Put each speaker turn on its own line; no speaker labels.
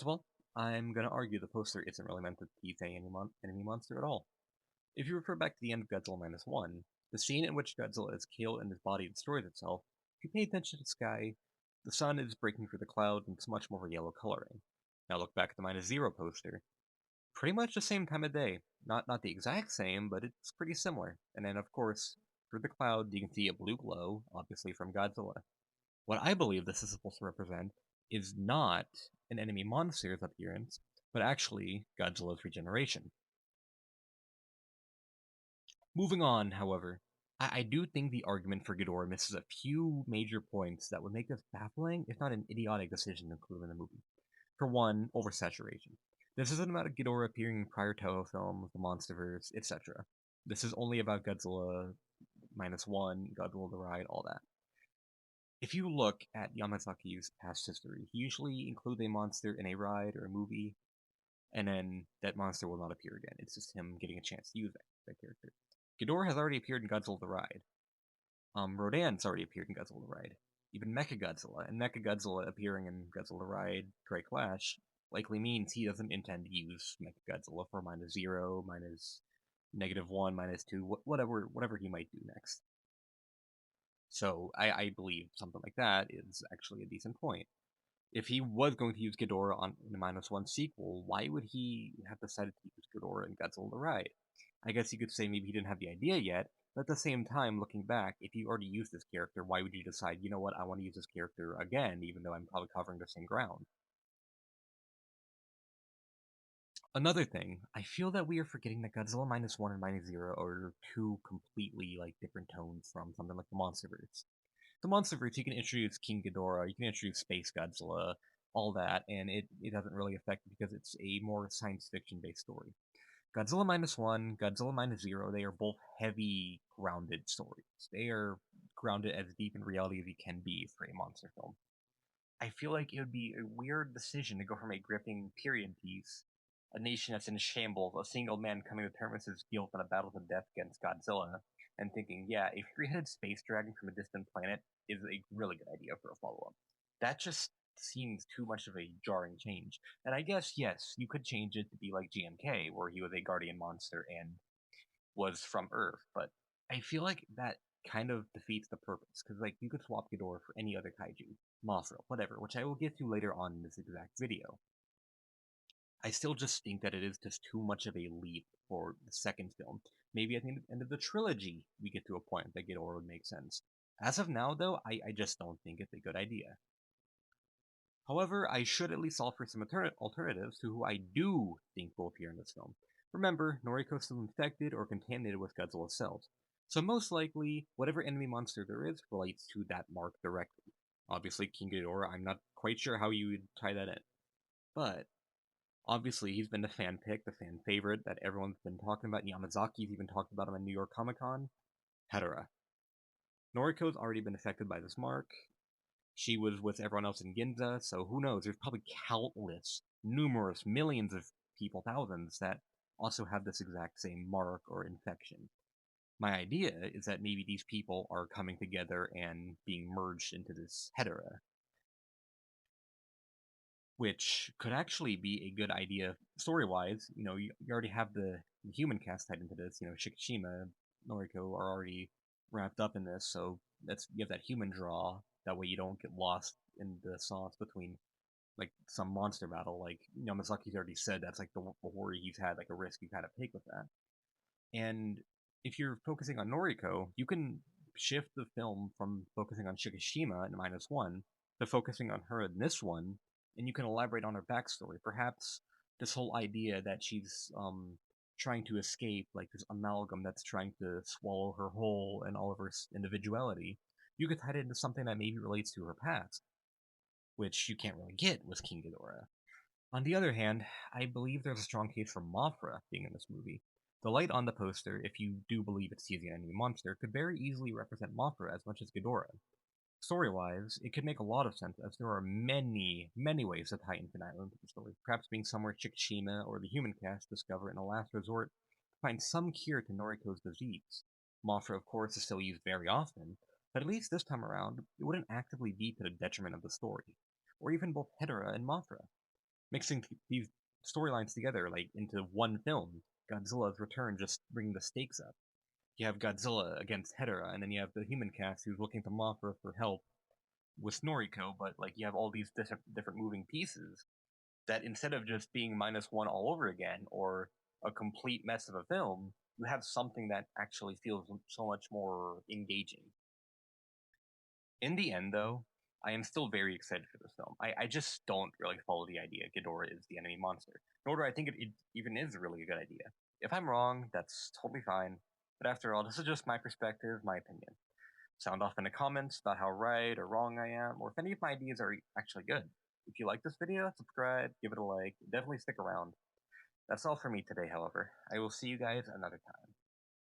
First of all, I'm going to argue the poster isn't really meant to tease any enemy monster at all. If you refer back to the end of Godzilla Minus One, the scene in which Godzilla is killed and his body destroys itself, if you pay attention to the sky, the sun is breaking through the clouds and it's much more of a yellow coloring. Now look back at the Minus Zero poster. Pretty much the same time of day. Not the exact same, but it's pretty similar. And then, of course, through the cloud, you can see a blue glow, obviously from Godzilla. What I believe this is supposed to represent is not an enemy monster's appearance, but actually Godzilla's regeneration. Moving on, however, I do think the argument for Ghidorah misses a few major points that would make this baffling, if not an idiotic decision to include in the movie. For one, oversaturation. This isn't about Ghidorah appearing in prior Toho films, the Monsterverse, etc. This is only about Godzilla minus one, Godzilla the Ride, all that. If you look at Yamazaki's past history, he usually includes a monster in a ride or a movie, and then that monster will not appear again. It's just him getting a chance to use that character. Ghidorah has already appeared in Godzilla the Ride. Rodan's already appeared in Godzilla the Ride. Even Mechagodzilla, and Mechagodzilla appearing in Godzilla the Ride, Great Clash, likely means he doesn't intend to use Mechagodzilla for minus zero, minus -1, -2, whatever he might do next. So I believe something like that is actually a decent point. If he was going to use Ghidorah on the minus one sequel, why would he have decided to use Ghidorah in Godzilla the Ride? I guess you could say maybe he didn't have the idea yet, but at the same time, looking back, if you already used this character, why would you decide, you know what, I want to use this character again, even though I'm probably covering the same ground? Another thing, I feel that we are forgetting that Godzilla minus one and minus zero are two completely different tones from something like the Monsterverse. The Monsterverse, you can introduce King Ghidorah, you can introduce Space Godzilla, all that, and it doesn't really affect it because it's a more science fiction based story. Godzilla minus one, Godzilla minus zero, they are both heavy, grounded stories. They are grounded as deep in reality as you can be for a monster film. I feel like it would be a weird decision to go from a gripping period piece, a nation that's in shambles, a single man coming to terms with his guilt in a battle to death against Godzilla, and thinking, yeah, a three-headed space dragon from a distant planet is a really good idea for a follow-up. That just seems too much of a jarring change. And I guess, yes, you could change it to be like GMK, where he was a guardian monster and was from Earth, but I feel like that kind of defeats the purpose, because you could swap Ghidorah for any other kaiju, Mothra, whatever, which I will get to later on in this exact video. I still just think that it is just too much of a leap for the second film. Maybe at the end of the trilogy, we get to a point that Ghidorah would make sense. As of now, though, I just don't think it's a good idea. However, I should at least offer some alternatives to who I do think will appear in this film. Remember, Noriko is still infected or contaminated with Godzilla's cells, so most likely, whatever enemy monster there is relates to that mark directly. Obviously, King Ghidorah, I'm not quite sure how you would tie that in. But, obviously, he's been the fan pick, the fan favorite that everyone's been talking about. Yamazaki's even talked about him at New York Comic Con. Hedorah. Noriko's already been affected by this mark. She was with everyone else in Ginza, so who knows? There's probably countless, numerous, millions of people, thousands, that also have this exact same mark or infection. My idea is that maybe these people are coming together and being merged into this Hedera, which could actually be a good idea story-wise. You already have the human cast tied into this. Shikishima, Noriko are already wrapped up in this, so you have that human draw. That way you don't get lost in the sauce between some monster battle. Yamazaki's already said that's the worry he's had, a risk you kind of take with that. And if you're focusing on Noriko, you can shift the film from focusing on Shikishima in minus one to focusing on her in this one, and you can elaborate on her backstory. Perhaps this whole idea that she's trying to escape, this amalgam that's trying to swallow her whole and all of her individuality, you could tie it into something that maybe relates to her past, which you can't really get with King Ghidorah. On the other hand, I believe there's a strong case for Mothra being in this movie. The light on the poster, if you do believe it's teasing an enemy monster, could very easily represent Mothra as much as Ghidorah. Story-wise, it could make a lot of sense, as there are many, many ways to tie Infinite Island to the story, perhaps being somewhere Shikishima or the human cast discover in a last resort to find some cure to Noriko's disease. Mothra, of course, is still used very often, but at least this time around, it wouldn't actively be to the detriment of the story, or even both Hedorah and Mothra. mixing these storylines together like into one film. Godzilla's return, just bringing the stakes up. You have Godzilla against Hedorah, and then you have the human cast who's looking to Mothra for help with Noriko, but like you have all these different moving pieces that instead of just being -1 all over again or a complete mess of a film, you have something that actually feels so much more engaging. In the end, though, I am still very excited for this film. I just don't really follow the idea Ghidorah is the enemy monster, nor do I think it even is really a good idea. If I'm wrong, that's totally fine, but after all, this is just my perspective, my opinion. Sound off in the comments about how right or wrong I am, or if any of my ideas are actually good. If you like this video, subscribe, give it a like, definitely stick around. That's all for me today, however. I will see you guys another time.